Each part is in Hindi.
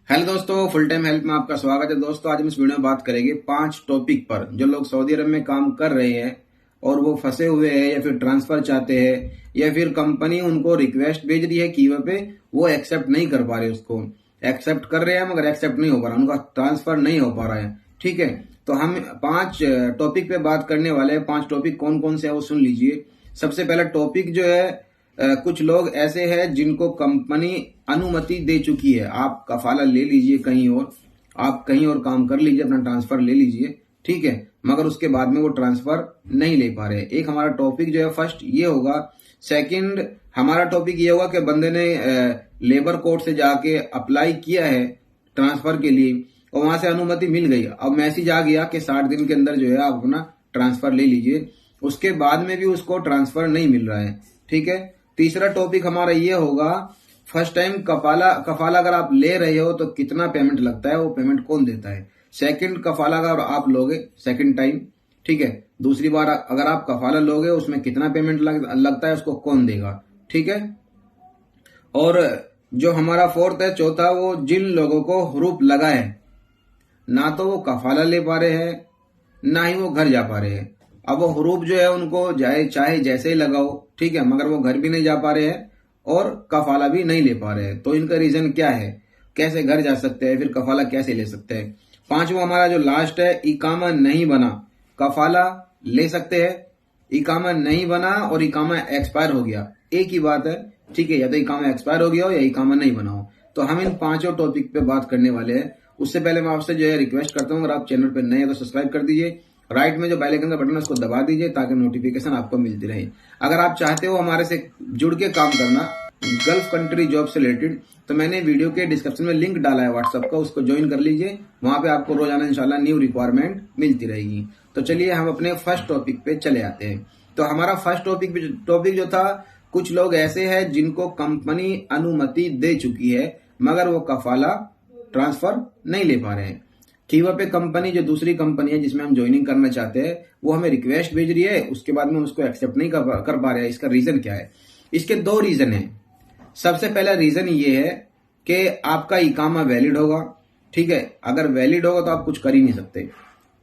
हेलो दोस्तों, फुल टाइम हेल्प में आपका स्वागत है। दोस्तों, आज हम इस वीडियो में बात करेंगे 5 टॉपिक पर जो लोग सऊदी अरब में काम कर रहे हैं और वो फंसे हुए हैं या फिर ट्रांसफर चाहते हैं या फिर कंपनी उनको रिक्वेस्ट भेज रही है कीवर पे, वो एक्सेप्ट नहीं कर पा रहे, उसको एक्सेप्ट कर रहे हैं मगर एक्सेप्ट नहीं हो पा रहा, उनका ट्रांसफर नहीं हो पा रहा है। ठीक है, तो हम 5 टॉपिक पे बात करने वाले हैं। 5 टॉपिक कौन कौन से है वो सुन लीजिए। सबसे पहला टॉपिक जो है, कुछ लोग ऐसे हैं जिनको कंपनी अनुमति दे चुकी है, आप कफाला ले लीजिए कहीं और, आप कहीं और काम कर लीजिए, अपना ट्रांसफर ले लीजिए, ठीक है, मगर उसके बाद में वो ट्रांसफर नहीं ले पा रहे। एक हमारा टॉपिक जो है फर्स्ट ये होगा। सेकंड हमारा टॉपिक ये होगा कि बंदे ने लेबर कोर्ट से जाके अप्लाई किया है ट्रांसफर के लिए और वहां से अनुमति मिल गई, अब मैसेज आ गया कि 60 दिन के अंदर जो है आप अपना ट्रांसफर ले लीजिए, उसके बाद में भी उसको ट्रांसफर नहीं मिल रहा है। ठीक है, तीसरा टॉपिक हमारा ये होगा, फर्स्ट टाइम कफाला अगर आप ले रहे हो तो कितना पेमेंट लगता है, वो पेमेंट कौन देता है। सेकंड कफाला अगर आप लोगे सेकंड टाइम, ठीक है, दूसरी बार अगर आप कफाला लोगे उसमें कितना पेमेंट लगता है, उसको कौन देगा। ठीक है, और जो हमारा फोर्थ है, चौथा, वो जिन लोगों को हरूफ लगा है, ना तो वो कफाला ले पा रहे हैं ना ही वो घर जा पा रहे हैं। अब वो हरूफ जो है उनको चाहे जैसे ही लगाओ, ठीक है, मगर वो घर भी नहीं जा पा रहे हैं और कफाला भी नहीं ले पा रहे हैं। तो इनका रीजन क्या है, कैसे घर जा सकते हैं, फिर कफाला कैसे ले सकते हैं। पांचवा हमारा जो लास्ट है, इकामा नहीं बना, कफाला ले सकते हैं, इकामा नहीं बना और इकामा एक्सपायर हो गया, एक ही बात है। ठीक है, या तो इकामा एक्सपायर हो गया हो या इकामा नहीं बना हो। तो हम इन 5 टॉपिक पे बात करने वाले हैं। उससे पहले मैं आपसे जो है रिक्वेस्ट करता हूँ, अगर आप चैनल पर नए हैं तो सब्सक्राइब कर दीजिए, राइट में जो बेल आइकन का बटन है उसको दबा दीजिए ताकि नोटिफिकेशन आपको मिलती रहे। अगर आप चाहते हो हमारे से जुड़ के काम करना गल्फ कंट्री जॉब से रिलेटेड, तो मैंने वीडियो के डिस्क्रिप्शन में लिंक डाला है व्हाट्सएप का, उसको ज्वाइन कर लीजिए, वहां पे आपको रोजाना इंशाल्लाह न्यू रिक्वायरमेंट मिलती रहेगी। तो चलिए हम अपने फर्स्ट टॉपिक पे चले आते हैं। तो हमारा फर्स्ट टॉपिक जो था, कुछ लोग ऐसे हैं जिनको कंपनी अनुमति दे चुकी है मगर वो कफाला ट्रांसफर नहीं ले पा रहे हैं। कीवा पे कंपनी, जो दूसरी कंपनी है जिसमें हम ज्वाइनिंग करना चाहते हैं, वो हमें रिक्वेस्ट भेज रही है, उसके बाद में हम उसको एक्सेप्ट नहीं कर पा रहे हैं। इसका रीजन क्या है? इसके 2 रीजन है। सबसे पहला रीजन ये है कि आपका इकामा वैलिड होगा, ठीक है, अगर वैलिड होगा तो आप कुछ कर ही नहीं सकते।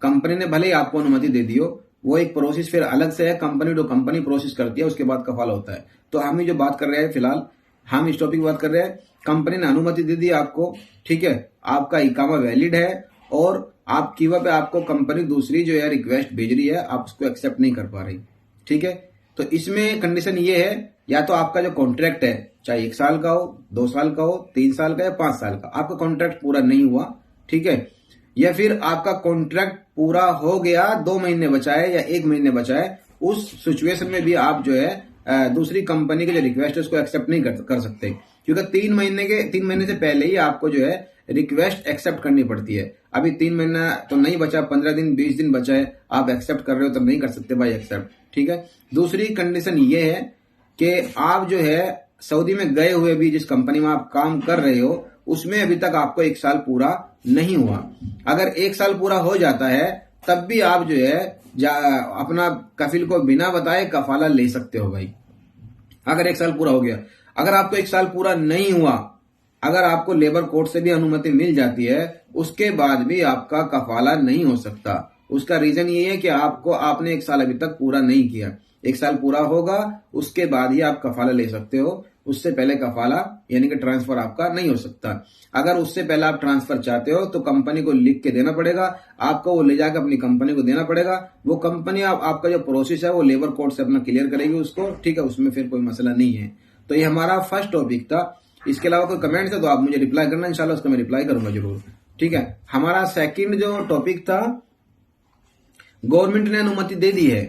कंपनी ने भले ही आपको अनुमति दे दी हो, वो एक प्रोसेस फिर अलग से है, कंपनी प्रोसेस करती है, उसके बाद कफाला होता है। तो हम ही जो बात कर रहे हैं फिलहाल, हम इस टॉपिक की बात कर रहे हैं, कंपनी ने अनुमति दे दी आपको, ठीक है, आपका इकामा वैलिड है और आप कीवा पे आपको कंपनी दूसरी जो है रिक्वेस्ट भेज रही है, आप उसको एक्सेप्ट नहीं कर पा रही। ठीक है, तो इसमें कंडीशन ये है, या तो आपका जो कॉन्ट्रैक्ट है, चाहे 1 साल का हो, 2 साल का हो, 3 साल का या 5 साल का, आपका कॉन्ट्रैक्ट पूरा नहीं हुआ, ठीक है, या फिर आपका कॉन्ट्रैक्ट पूरा हो गया, 2 महीने बचा है या 1 महीने बचा है, उस सिचुएशन में भी आप जो है दूसरी कंपनी की जो रिक्वेस्ट है उसको एक्सेप्ट नहीं कर सकते, क्योंकि 3 महीने से पहले ही आपको जो है रिक्वेस्ट एक्सेप्ट करनी पड़ती है। अभी 3 महीना तो नहीं बचा, 15 दिन 20 दिन बचा है, आप एक्सेप्ट कर रहे हो तो नहीं कर सकते भाई एक्सेप्ट। ठीक है, दूसरी कंडीशन ये है कि आप जो है सऊदी में गए हुए भी, जिस कंपनी में आप काम कर रहे हो उसमें अभी तक आपको 1 साल पूरा नहीं हुआ। अगर 1 साल पूरा हो जाता है तब भी आप जो है अपना कफिल को बिना बताए कफाला ले सकते हो भाई, अगर 1 साल पूरा हो गया। अगर आपको 1 साल पूरा नहीं हुआ, अगर आपको लेबर कोर्ट से भी अनुमति मिल जाती है, उसके बाद भी आपका कफाला नहीं हो सकता। उसका रीजन ये है कि आपने 1 साल अभी तक पूरा नहीं किया। 1 साल पूरा होगा उसके बाद ही आप कफाला ले सकते हो, उससे पहले कफाला यानी कि ट्रांसफर आपका नहीं हो सकता। अगर उससे पहले आप ट्रांसफर चाहते हो तो कंपनी को लिख के देना पड़ेगा, आपको वो ले जाकर अपनी कंपनी को देना पड़ेगा। वो कंपनी आपका जो प्रोसेस है वो लेबर कोर्ट से अपना क्लियर करेगी उसको, ठीक है, उसमें फिर कोई मसला नहीं है। तो ये हमारा फर्स्ट टॉपिक था। इसके अलावा कोई कमेंट है तो आप मुझे रिप्लाई करना, इंशाल्लाह उसका मैं रिप्लाई करूंगा जरूर। ठीक है, हमारा सेकंड जो टॉपिक था, गवर्नमेंट ने अनुमति दे दी है।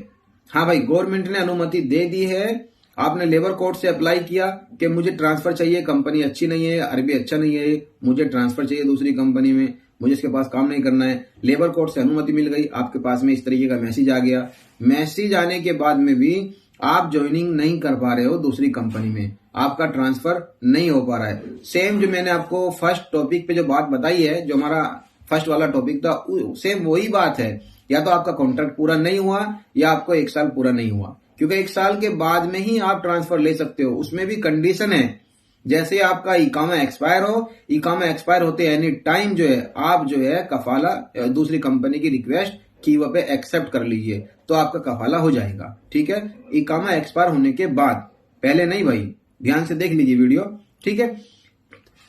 हाँ भाई, गवर्नमेंट ने अनुमति दे दी है, आपने लेबर कोर्ट से अप्लाई किया कि मुझे ट्रांसफर चाहिए, कंपनी अच्छी नहीं है, अरबी अच्छा नहीं है, मुझे ट्रांसफर चाहिए दूसरी कंपनी में, मुझे इसके पास काम नहीं करना है। लेबर कोर्ट से अनुमति मिल गई, आपके पास में इस तरीके का मैसेज आ गया। मैसेज आने के बाद में भी आप ज्वाइनिंग नहीं कर पा रहे हो दूसरी कंपनी में, आपका ट्रांसफर नहीं हो पा रहा है। सेम जो मैंने आपको फर्स्ट टॉपिक पे जो बात बताई है, जो हमारा फर्स्ट वाला टॉपिक था, सेम वही बात है। या तो आपका कॉन्ट्रैक्ट पूरा नहीं हुआ या आपको 1 साल पूरा नहीं हुआ, क्योंकि 1 साल के बाद में ही आप ट्रांसफर ले सकते हो। उसमें भी कंडीशन है जैसे आपका इकामा एक्सपायर हो, इकामा एक्सपायर होते एनी टाइम जो है आप जो है कफाला दूसरी कंपनी की रिक्वेस्ट की वो पे एक्सेप्ट कर लीजिए, तो आपका कफाला हो जाएगा। ठीक है, इकामा एक्सपायर होने के बाद, पहले नहीं भाई, ध्यान से देख लीजिए वीडियो। ठीक है,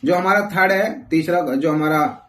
जो हमारा थर्ड है, तीसरा जो हमारा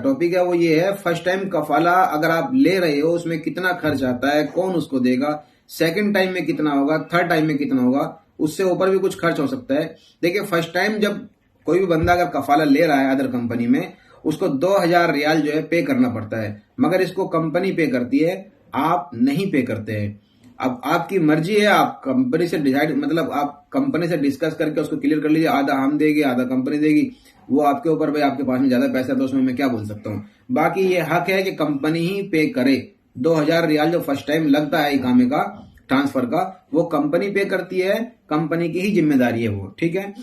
टॉपिक है वो ये है, फर्स्ट टाइम कफाला अगर आप ले रहे हो उसमें कितना खर्च आता है, कौन उसको देगा, सेकंड टाइम में कितना होगा, थर्ड टाइम में कितना होगा, उससे ऊपर भी कुछ खर्च हो सकता है। देखिए फर्स्ट टाइम जब कोई भी बंदा अगर कफाला ले रहा है अदर कंपनी में, उसको 2000 रियाल जो है पे करना पड़ता है, मगर इसको कंपनी पे करती है, आप नहीं पे करते हैं। अब आपकी मर्जी है, आप कंपनी से डिसाइड, मतलब आप कंपनी से डिस्कस करके उसको क्लियर कर लीजिए, आधा हम देगी आधा कंपनी देगी, वो आपके ऊपर भाई, आपके पास में ज्यादा पैसा है तो उसमें मैं क्या बोल सकता हूँ। बाकी ये हक है कि कंपनी ही पे करे। 2000 रियाल जो फर्स्ट टाइम लगता है इकामे का, ट्रांसफर का, वो कंपनी पे करती है, कंपनी की ही जिम्मेदारी है वो। ठीक है,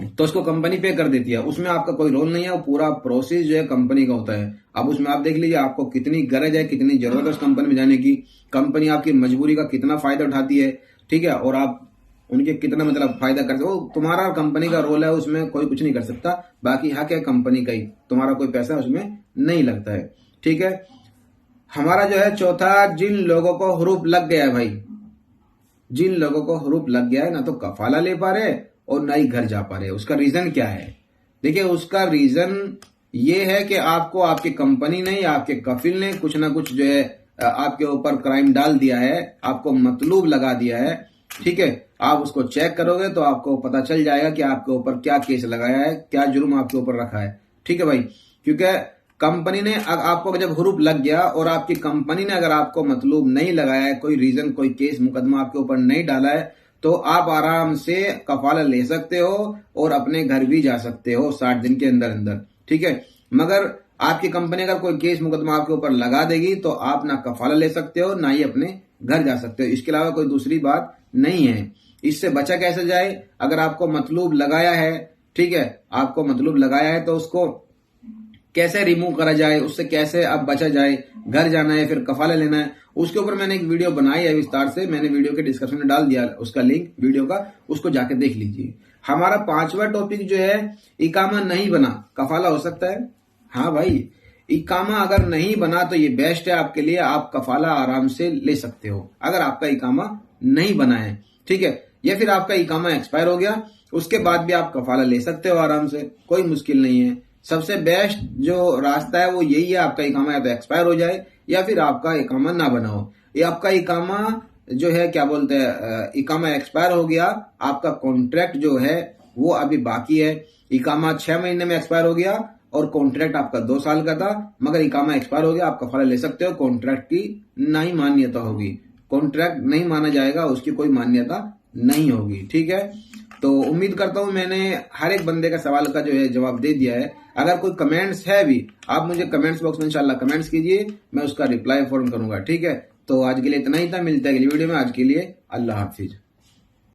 तो उसको कंपनी पे कर देती है, उसमें आपका कोई रोल नहीं है, वो पूरा प्रोसेस जो है कंपनी का होता है। अब उसमें आप देख लीजिए आपको कितनी गरज है, कितनी जरूरत है उस कंपनी में जाने की, कंपनी आपकी मजबूरी का कितना फायदा उठाती है। ठीक है, और आप उनके कितना मतलब फायदा करते हो, तुम्हारा कंपनी का रोल है, उसमें कोई कुछ नहीं कर सकता। बाकी हक है कंपनी का ही, तुम्हारा कोई पैसा उसमें नहीं लगता है। ठीक है, हमारा जो है चौथा, जिन लोगों को हुरूफ लग गया है भाई, जिन लोगों को हुरूफ लग गया है, ना तो कफाला ले पा रहे और ना ही घर जा पा रहे, उसका रीजन क्या है? देखिए उसका रीजन ये है कि आपको आपकी कंपनी ने या आपके कफिल ने कुछ ना कुछ जो है आपके ऊपर क्राइम डाल दिया है, आपको मतलूब लगा दिया है। ठीक है, आप उसको चेक करोगे तो आपको पता चल जाएगा कि आपके ऊपर क्या केस लगाया है, क्या जुर्म आपके ऊपर रखा है। ठीक है भाई, क्योंकि कंपनी ने आपको जब हुरूफ लग गया और आपकी कंपनी ने अगर आपको मतलूब नहीं लगाया है, कोई रीजन, कोई केस मुकदमा आपके ऊपर नहीं डाला है, तो आप आराम से कफाला ले सकते हो और अपने घर भी जा सकते हो 60 दिन के अंदर अंदर। ठीक है, मगर आपकी कंपनी अगर कोई केस मुकदमा आपके ऊपर लगा देगी तो आप ना कफाला ले सकते हो ना ही अपने घर जा सकते हो, इसके अलावा कोई दूसरी बात नहीं है। इससे बचा कैसे जाए? अगर आपको मतलूब लगाया है, ठीक है, आपको मतलूब लगाया है तो उसको कैसे रिमूव करा जाए, उससे कैसे अब बचा जाए, घर जाना है फिर कफाला लेना है, उसके ऊपर मैंने एक वीडियो बनाई है विस्तार से, मैंने वीडियो के डिस्क्रिप्शन में डाल दिया उसका लिंक वीडियो का, उसको जाके देख लीजिए। हमारा पांचवा टॉपिक जो है, इकामा नहीं बना कफाला हो सकता है। हाँ भाई, इकामा अगर नहीं बना तो ये बेस्ट है आपके लिए, आप कफाला आराम से ले सकते हो अगर आपका इकामा नहीं बना है। ठीक है, या फिर आपका इकामा एक्सपायर हो गया, उसके बाद भी आप कफाला ले सकते हो आराम से, कोई मुश्किल नहीं है। सबसे बेस्ट जो रास्ता है वो यही है, आपका इकामा या तो एक्सपायर हो जाए या फिर आपका इकामा ना बना हो। ये आपका इकामा जो है क्या बोलते हैं, इकामा एक्सपायर हो गया, आपका कॉन्ट्रैक्ट जो है वो अभी बाकी है। इकामा 6 महीने में एक्सपायर हो गया और कॉन्ट्रैक्ट आपका 2 साल का था, मगर इकामा एक्सपायर हो गया, आप कफाला ले सकते हो। कॉन्ट्रैक्ट की नहीं मान्यता होगी, कॉन्ट्रैक्ट नहीं माना जाएगा, उसकी कोई मान्यता नहीं होगी। ठीक है, तो उम्मीद करता हूं मैंने हर एक बंदे का सवाल का जो है जवाब दे दिया है। अगर कोई कमेंट्स है भी, आप मुझे कमेंट्स बॉक्स में इंशाल्लाह कमेंट्स कीजिए, मैं उसका रिप्लाई फौरन करूंगा। ठीक है, तो आज के लिए इतना ही था, मिलता है अगली वीडियो में। आज के लिए अल्लाह हाफिज।